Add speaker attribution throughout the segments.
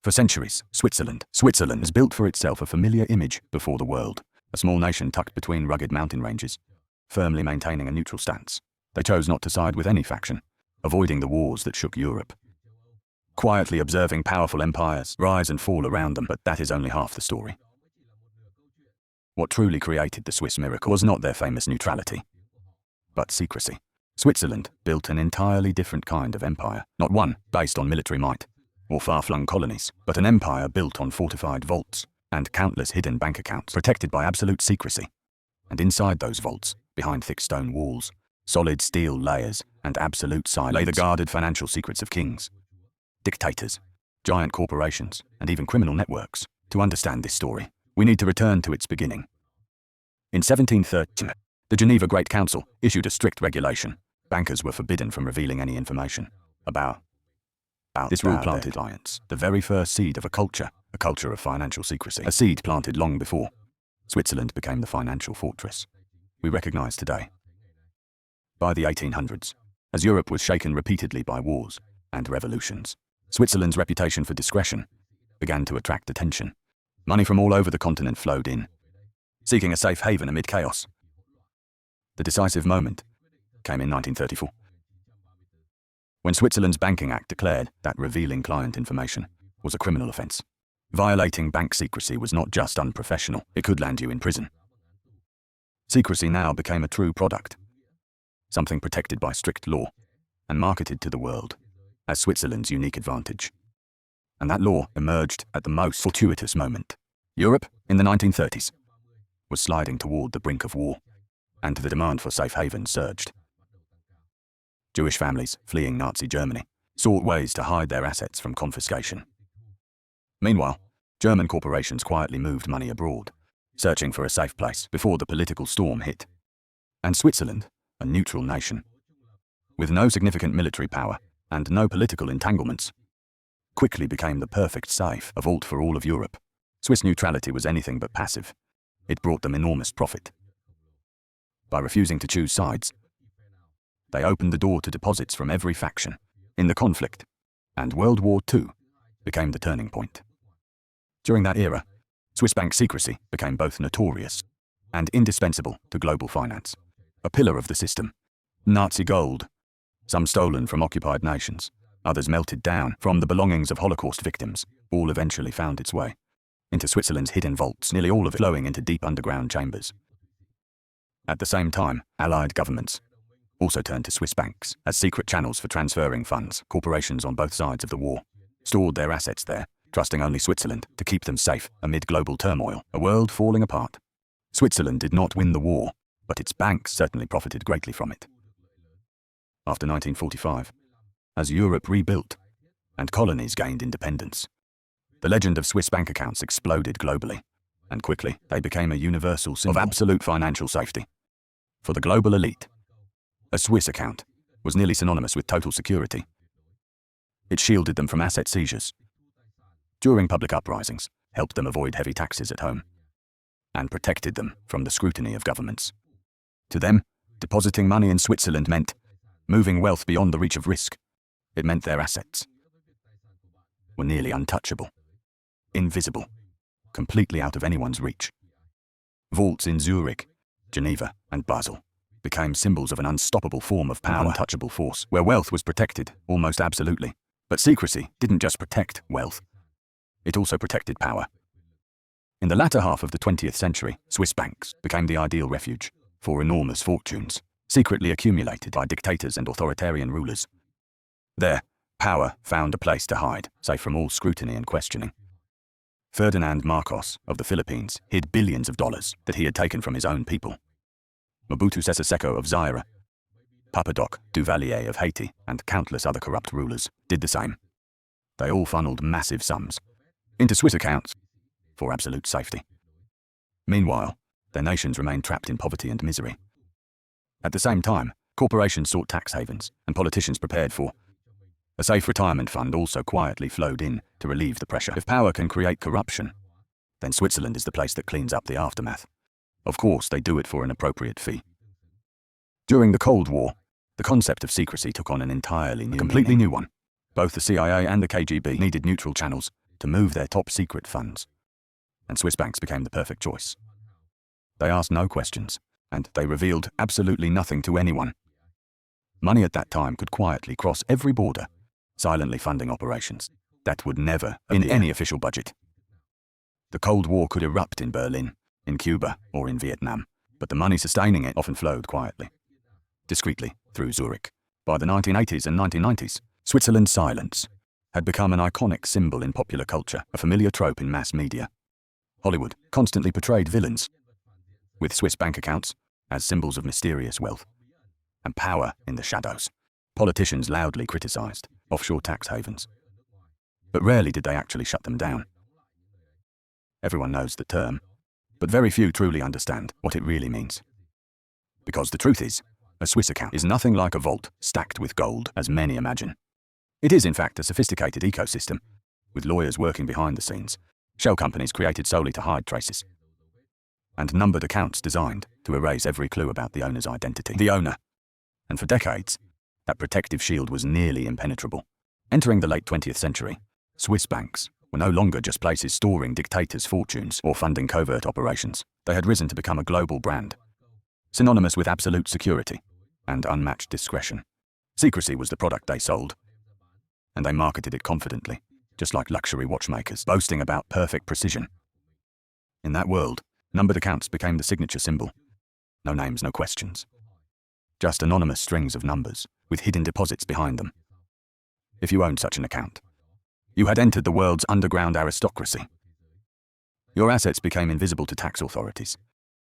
Speaker 1: For centuries, Switzerland has built for itself a familiar image before the world. A small nation tucked between rugged mountain ranges, firmly maintaining a neutral stance. They chose not to side with any faction, avoiding the wars that shook Europe. Quietly observing powerful empires rise and fall around them, but that is only half the story. What truly created the Swiss miracle was not their famous neutrality, but secrecy. Switzerland built an entirely different kind of empire, not one based on military might or far-flung colonies, but an empire built on fortified vaults and countless hidden bank accounts protected by absolute secrecy. And inside those vaults, behind thick stone walls, solid steel layers, and absolute silence, lay the guarded financial secrets of kings, dictators, giant corporations, and even criminal networks. To understand this story, we need to return to its beginning. In 1730, the Geneva Great Council issued a strict regulation. Bankers were forbidden from revealing any information about this rule planted clients, the very first seed of a culture of financial secrecy, a seed planted long before Switzerland became the financial fortress we recognize today. By the 1800s, as Europe was shaken repeatedly by wars and revolutions, Switzerland's reputation for discretion began to attract attention. Money from all over the continent flowed in, seeking a safe haven amid chaos. The decisive moment came in 1934, when Switzerland's Banking Act declared that revealing client information was a criminal offense. Violating bank secrecy was not just unprofessional, it could land you in prison. Secrecy now became a true product, something protected by strict law and marketed to the world as Switzerland's unique advantage. And that law emerged at the most fortuitous moment. Europe, in the 1930s, was sliding toward the brink of war, and the demand for safe havens surged. Jewish families fleeing Nazi Germany sought ways to hide their assets from confiscation. Meanwhile, German corporations quietly moved money abroad, searching for a safe place before the political storm hit. And Switzerland, a neutral nation, with no significant military power and no political entanglements, quickly became the perfect safe, a vault for all of Europe. Swiss neutrality was anything but passive. It brought them enormous profit. By refusing to choose sides, they opened the door to deposits from every faction in the conflict, and World War II became the turning point. During that era, Swiss bank secrecy became both notorious and indispensable to global finance, a pillar of the system. Nazi gold, some stolen from occupied nations, others melted down from the belongings of Holocaust victims, all eventually found its way into Switzerland's hidden vaults, nearly all of it flowing into deep underground chambers. At the same time, Allied governments also turned to Swiss banks as secret channels for transferring funds. Corporations on both sides of the war stored their assets there, trusting only Switzerland to keep them safe amid global turmoil, a world falling apart. Switzerland did not win the war, but its banks certainly profited greatly from it. After 1945, as Europe rebuilt and colonies gained independence, the legend of Swiss bank accounts exploded globally, and quickly they became a universal symbol of absolute financial safety. For the global elite, a Swiss account was nearly synonymous with total security. It shielded them from asset seizures during public uprisings, helped them avoid heavy taxes at home, and protected them from the scrutiny of governments. To them, depositing money in Switzerland meant moving wealth beyond the reach of risk. It meant their assets were nearly untouchable, invisible, completely out of anyone's reach. Vaults in Zurich, Geneva, and Basel became symbols of an unstoppable form of power, an untouchable force, where wealth was protected almost absolutely. But secrecy didn't just protect wealth, it also protected power. In the latter half of the 20th century, Swiss banks became the ideal refuge for enormous fortunes, secretly accumulated by dictators and authoritarian rulers. There, power found a place to hide, safe from all scrutiny and questioning. Ferdinand Marcos of the Philippines hid billions of dollars that he had taken from his own people. Mobutu Sese Seko of Zaire, Papa Doc Duvalier of Haiti, and countless other corrupt rulers did the same. They all funneled massive sums into Swiss accounts for absolute safety. Meanwhile, their nations remained trapped in poverty and misery. At the same time, corporations sought tax havens, and politicians prepared for a safe retirement fund also quietly flowed in to relieve the pressure. If power can create corruption, then Switzerland is the place that cleans up the aftermath. Of course, they do it for an appropriate fee. During the Cold War, the concept of secrecy took on an entirely new, completely new one. Both the CIA and the KGB needed neutral channels to move their top secret funds. And Swiss banks became the perfect choice. They asked no questions, and they revealed absolutely nothing to anyone. Money at that time could quietly cross every border, silently funding operations that would never appear in any official budget. The Cold War could erupt in Berlin, in Cuba, or in Vietnam, but the money sustaining it often flowed quietly, discreetly, through Zurich. By the 1980s and 1990s, Switzerland's silence had become an iconic symbol in popular culture, a familiar trope in mass media. Hollywood constantly portrayed villains, with Swiss bank accounts as symbols of mysterious wealth and power in the shadows. Politicians loudly criticized offshore tax havens, but rarely did they actually shut them down. Everyone knows the term, but very few truly understand what it really means. Because the truth is, a Swiss account is nothing like a vault stacked with gold, as many imagine. It is, in fact, a sophisticated ecosystem, with lawyers working behind the scenes, shell companies created solely to hide traces, and numbered accounts designed to erase every clue about the owner's identity. The owner. And for decades, that protective shield was nearly impenetrable. Entering the late 20th century, Swiss banks were no longer just places storing dictators' fortunes or funding covert operations. They had risen to become a global brand, synonymous with absolute security and unmatched discretion. Secrecy was the product they sold, and they marketed it confidently, just like luxury watchmakers, boasting about perfect precision. In that world, numbered accounts became the signature symbol. No names, no questions. Just anonymous strings of numbers, with hidden deposits behind them. If you owned such an account, you had entered the world's underground aristocracy. Your assets became invisible to tax authorities,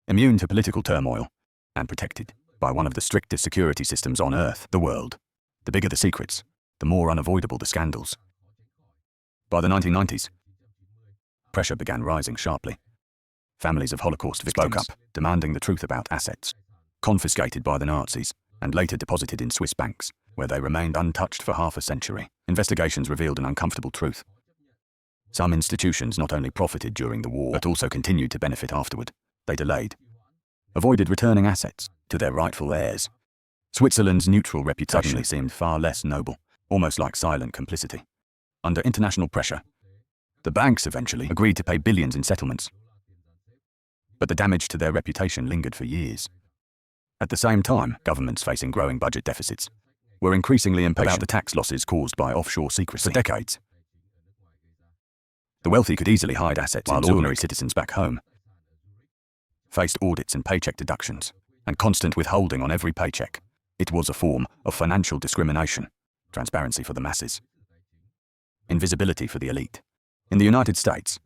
Speaker 1: immune to political turmoil, and protected by one of the strictest security systems on Earth, the world. The bigger the secrets, the more unavoidable the scandals. By the 1990s, pressure began rising sharply. Families of Holocaust victims spoke up, demanding the truth about assets, confiscated by the Nazis, and later deposited in Swiss banks, where they remained untouched for half a century. Investigations revealed an uncomfortable truth. Some institutions not only profited during the war, but also continued to benefit afterward. They delayed, avoided returning assets to their rightful heirs. Switzerland's neutral reputation suddenly seemed far less noble, almost like silent complicity. Under international pressure, the banks eventually agreed to pay billions in settlements, but the damage to their reputation lingered for years. At the same time, governments facing growing budget deficits were increasingly impatient about the tax losses caused by offshore secrecy. For decades, the wealthy could easily hide assets while ordinary citizens back home faced audits and paycheck deductions, and constant withholding on every paycheck. It was a form of financial discrimination, transparency for the masses, invisibility for the elite. In the United States,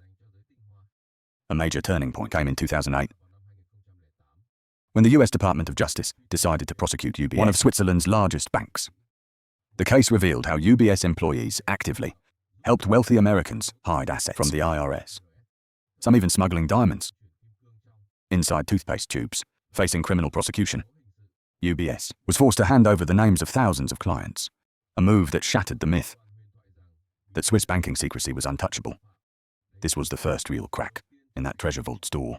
Speaker 1: a major turning point came in 2008, when the US Department of Justice decided to prosecute UBS, one of Switzerland's largest banks. The case revealed how UBS employees actively helped wealthy Americans hide assets from the IRS, some even smuggling diamonds inside toothpaste tubes. Facing criminal prosecution, UBS was forced to hand over the names of thousands of clients, a move that shattered the myth that Swiss banking secrecy was untouchable. This was the first real crack in that treasure vault's door.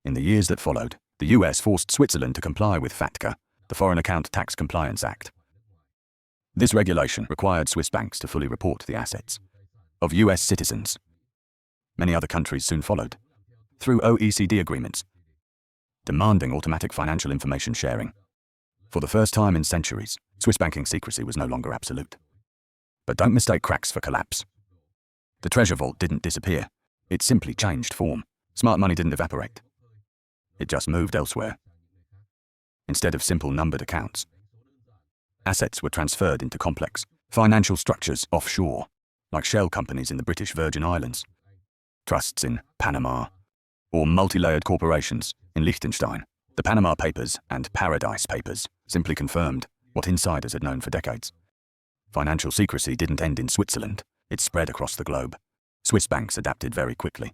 Speaker 1: In the years that followed, the US forced Switzerland to comply with FATCA, the Foreign Account Tax Compliance Act. This regulation required Swiss banks to fully report the assets of US citizens. Many other countries soon followed, through OECD agreements, demanding automatic financial information sharing. For the first time in centuries, Swiss banking secrecy was no longer absolute. But don't mistake cracks for collapse. The treasure vault didn't disappear. It simply changed form. Smart money didn't evaporate. It just moved elsewhere. Instead of simple numbered accounts, assets were transferred into complex financial structures offshore, like shell companies in the British Virgin Islands, trusts in Panama, or multi-layered corporations in Liechtenstein. The Panama Papers and Paradise Papers simply confirmed what insiders had known for decades. Financial secrecy didn't end in Switzerland. It spread across the globe. Swiss banks adapted very quickly,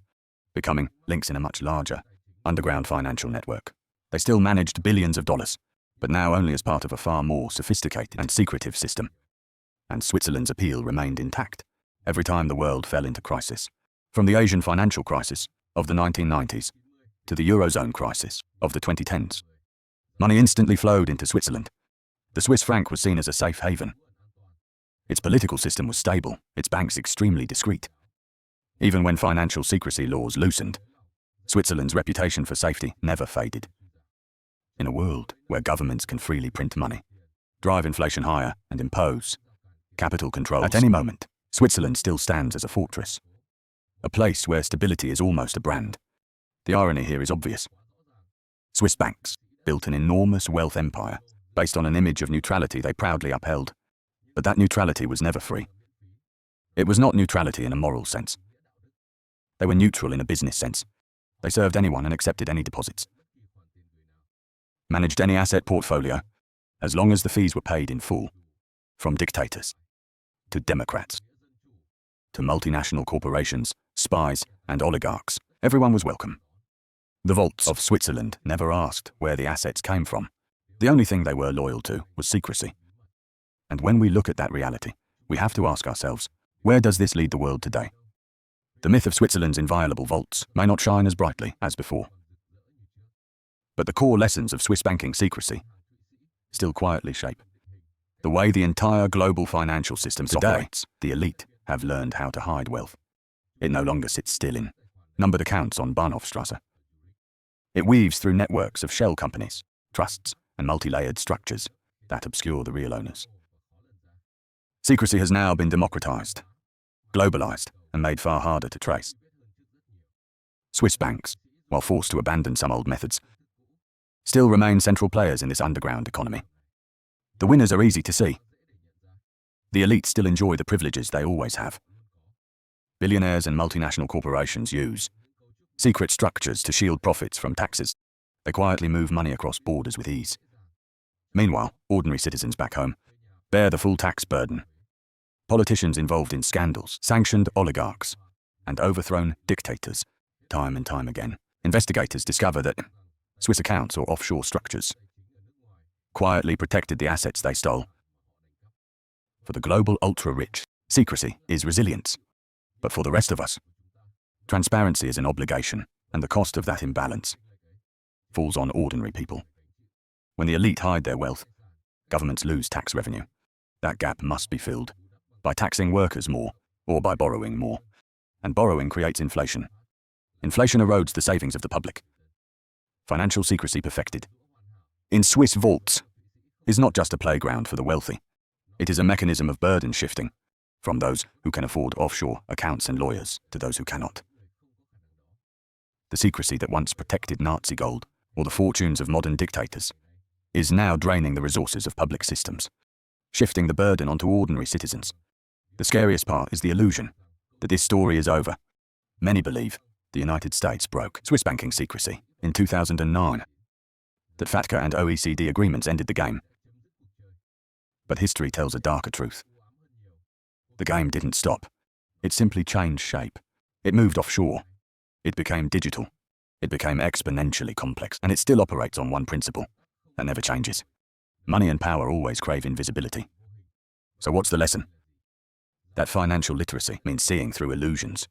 Speaker 1: becoming links in a much larger, underground financial network. They still managed billions of dollars, but now only as part of a far more sophisticated and secretive system. And Switzerland's appeal remained intact every time the world fell into crisis. From the Asian financial crisis of the 1990s to the Eurozone crisis of the 2010s, money instantly flowed into Switzerland. The Swiss franc was seen as a safe haven. Its political system was stable, its banks extremely discreet, Even when financial secrecy laws loosened, Switzerland's reputation for safety never faded. In a world where governments can freely print money, drive inflation higher, and impose capital controls at any moment, Switzerland still stands as a fortress, a place where stability is almost a brand. The irony here is obvious. Swiss banks built an enormous wealth empire based on an image of neutrality they proudly upheld. But that neutrality was never free. It was not neutrality in a moral sense. They were neutral in a business sense. They served anyone and accepted any deposits, managed any asset portfolio, as long as the fees were paid in full. From dictators to democrats to multinational corporations, spies, and oligarchs, everyone was welcome. The vaults of Switzerland never asked where the assets came from. The only thing they were loyal to was secrecy. And when we look at that reality, we have to ask ourselves, where does this lead the world today? The myth of Switzerland's inviolable vaults may not shine as brightly as before, but the core lessons of Swiss banking secrecy still quietly shape the way the entire global financial system operates. The elite have learned how to hide wealth. It no longer sits still in numbered accounts on Bahnhofstrasse. It weaves through networks of shell companies, trusts, and multi-layered structures that obscure the real owners. Secrecy has now been democratized, globalized, and made far harder to trace. Swiss banks, while forced to abandon some old methods, still remain central players in this underground economy. The winners are easy to see. The elite still enjoy the privileges they always have. Billionaires and multinational corporations use secret structures to shield profits from taxes. They quietly move money across borders with ease. Meanwhile, ordinary citizens back home bear the full tax burden. Politicians involved in scandals, sanctioned oligarchs, and overthrown dictators. Time and time again, investigators discover that Swiss accounts or offshore structures quietly protected the assets they stole. For the global ultra-rich, secrecy is resilience. But for the rest of us, transparency is an obligation, and the cost of that imbalance falls on ordinary people. When the elite hide their wealth, governments lose tax revenue. That gap must be filled by taxing workers more or by borrowing more. And borrowing creates inflation. Inflation erodes the savings of the public. Financial secrecy perfected in Swiss vaults is not just a playground for the wealthy. It is a mechanism of burden shifting from those who can afford offshore accounts and lawyers to those who cannot. The secrecy that once protected Nazi gold or the fortunes of modern dictators is now draining the resources of public systems, shifting the burden onto ordinary citizens. The scariest part is the illusion that this story is over. Many believe the United States broke Swiss banking secrecy in 2009, that FATCA and OECD agreements ended the game. But history tells a darker truth. The game didn't stop. It simply changed shape. It moved offshore. It became digital. It became exponentially complex, and it still operates on one principle that never changes. Money and power always crave invisibility. So what's the lesson? That financial literacy means seeing through illusions.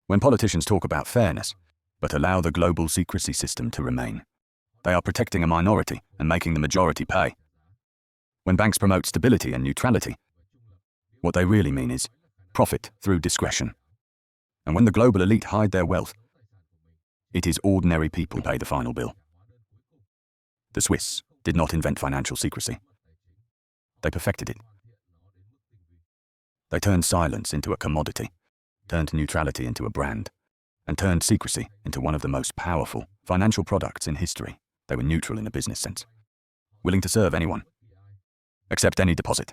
Speaker 1: When politicians talk about fairness, but allow the global secrecy system to remain, they are protecting a minority and making the majority pay. When banks promote stability and neutrality, what they really mean is profit through discretion. And when the global elite hide their wealth, it is ordinary people who pay the final bill. The Swiss did not invent financial secrecy. They perfected it. They turned silence into a commodity, turned neutrality into a brand, and turned secrecy into one of the most powerful financial products in history. They were neutral in a business sense, willing to serve anyone, accept any deposit,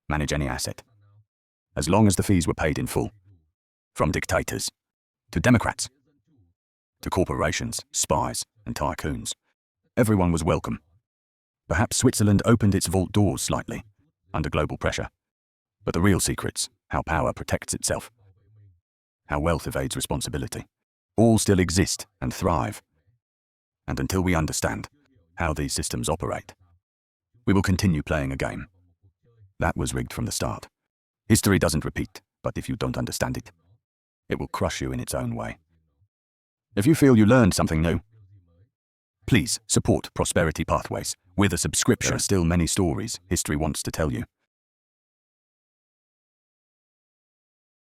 Speaker 1: manage any asset, as long as the fees were paid in full. From dictators to democrats to corporations, spies, and tycoons, everyone was welcome. Perhaps Switzerland opened its vault doors slightly under global pressure, but the real secrets, how power protects itself, how wealth evades responsibility, all still exist and thrive. And until we understand how these systems operate, we will continue playing a game that was rigged from the start. History doesn't repeat, but if you don't understand it, it will crush you in its own way. If you feel you learned something new, please support Prosperity Pathways with a subscription. There are still many stories history wants to tell you.